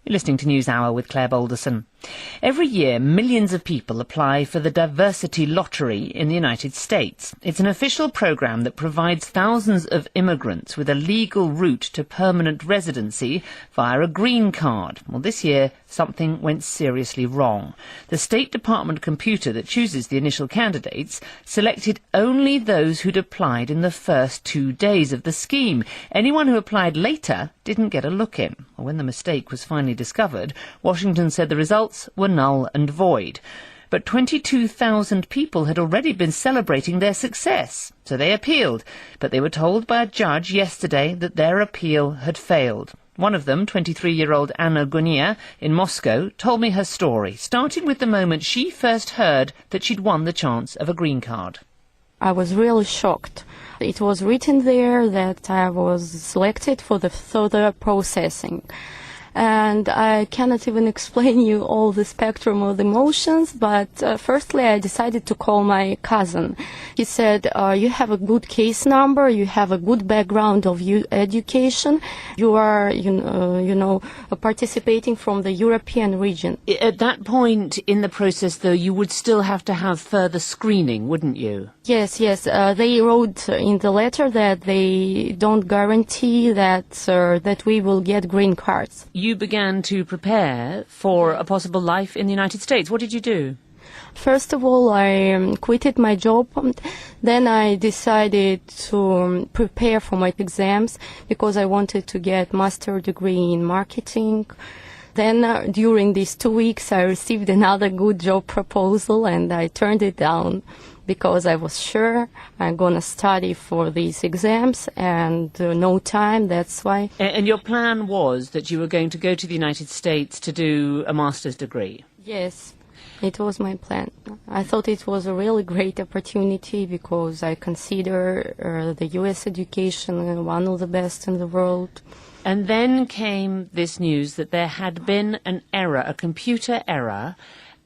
You're listening to NewsHour with Claire Balderson. Every year, millions of people apply for the Dvlottery in the United States. It's an official program that provides thousands of immigrants with a legal route to permanent residency via a green card. Well, this year, something went seriously wrong. The State Department computer that chooses the initial candidates selected only those who'd applied in the first 2 days of the scheme. Anyone who applied later didn't get a look in. Well, when the mistake was finally discovered, Washington said the results were null and void. But 22,000 people had already been celebrating their success, so they appealed. But they were told by a judge yesterday that their appeal had failed. One of them, 23-year-old Anna Gunia in Moscow, told me her story, starting with the moment she first heard that she'd won the chance of a green card. I was really shocked. It was written there that I was selected for the further processing. And I cannot even explain you all the spectrum of emotions, but firstly I decided to call my cousin. He said, you have a good case number, you have a good background of education, you are, participating from the European region. At that point in the process, though, you would still have to have further screening, wouldn't you? Yes. They wrote in the letter that they don't guarantee that we will get green cards. You began to prepare for a possible life in the United States. What did you do? First of all, I quitted my job. Then I decided to prepare for my exams because I wanted to get master's degree in marketing. Then during these 2 weeks, I received another good job proposal and I turned it down because I was sure I'm going to study for these exams and no time, that's why. And your plan was that you were going to go to the United States to do a master's degree? Yes, it was my plan. I thought it was a really great opportunity because I consider the U.S. education one of the best in the world. And then came this news that there had been an error, a computer error,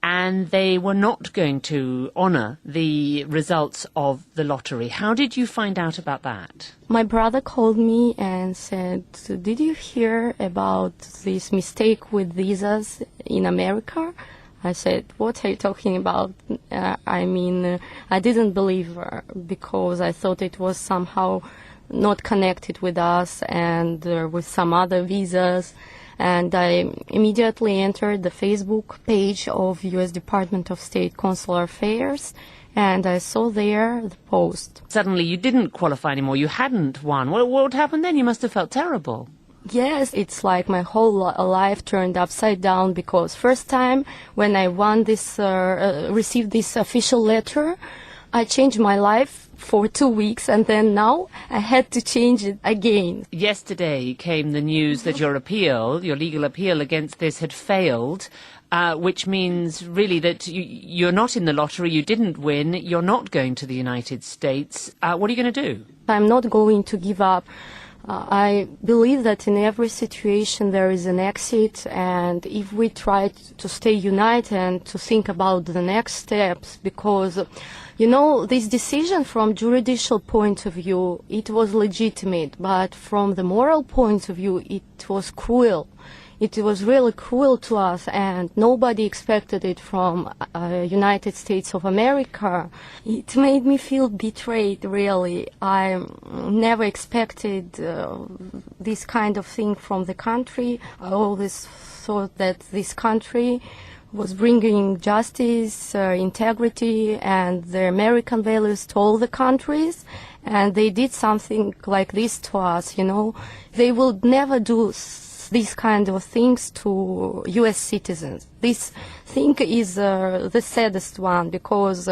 and they were not going to honour the results of the lottery. How did you find out about that? My brother called me and said, did you hear about this mistake with visas in America? I said, what are you talking about? I didn't believe her because I thought it was somehow not connected with us and with some other visas. And I immediately entered the Facebook page of U.S. Department of State Consular Affairs, and I saw there the post. Suddenly you didn't qualify anymore, you hadn't won. What happened then? You must have felt terrible. Yes, it's like my whole life turned upside down because first time when I won this, received this official letter, I changed my life for 2 weeks, and then now I had to change it again. Yesterday came the news that your legal appeal against this had failed, which means really that you're not in the lottery, you didn't win, you're not going to the United States. What are you going to do? I'm not going to give up. I believe that in every situation there is an exit, and if we try to stay united and to think about the next steps, because this decision from judicial point of view, it was legitimate, but from the moral point of view, it was cruel. It was really cruel to us, and nobody expected it from United States of America. It made me feel betrayed, really. I never expected this kind of thing from the country. I always thought that this country was bringing justice, integrity, and the American values to all the countries, and they did something like this to us, They will never do these kind of things to U.S. citizens. This thing is the saddest one because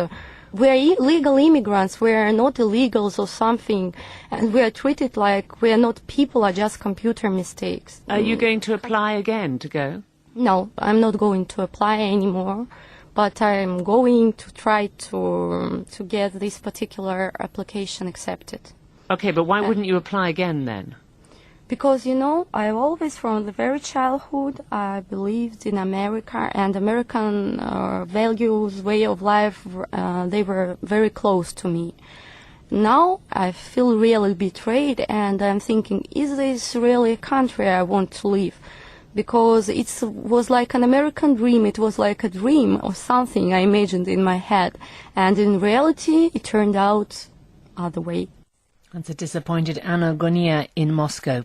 we are legal immigrants, we are not illegals or something, and we are treated like we are not people, are just computer mistakes. Are you going to apply again to go? No, I'm not going to apply anymore, but I'm going to try to get this particular application accepted. Okay, but why wouldn't you apply again then? Because, I always, from the very childhood, I believed in America, and American values, way of life, they were very close to me. Now I feel really betrayed, and I'm thinking, is this really a country I want to live? because it was like an American dream. It was like a dream or something I imagined in my head. And in reality, it turned out other way. That's a disappointed Anna Gonia in Moscow.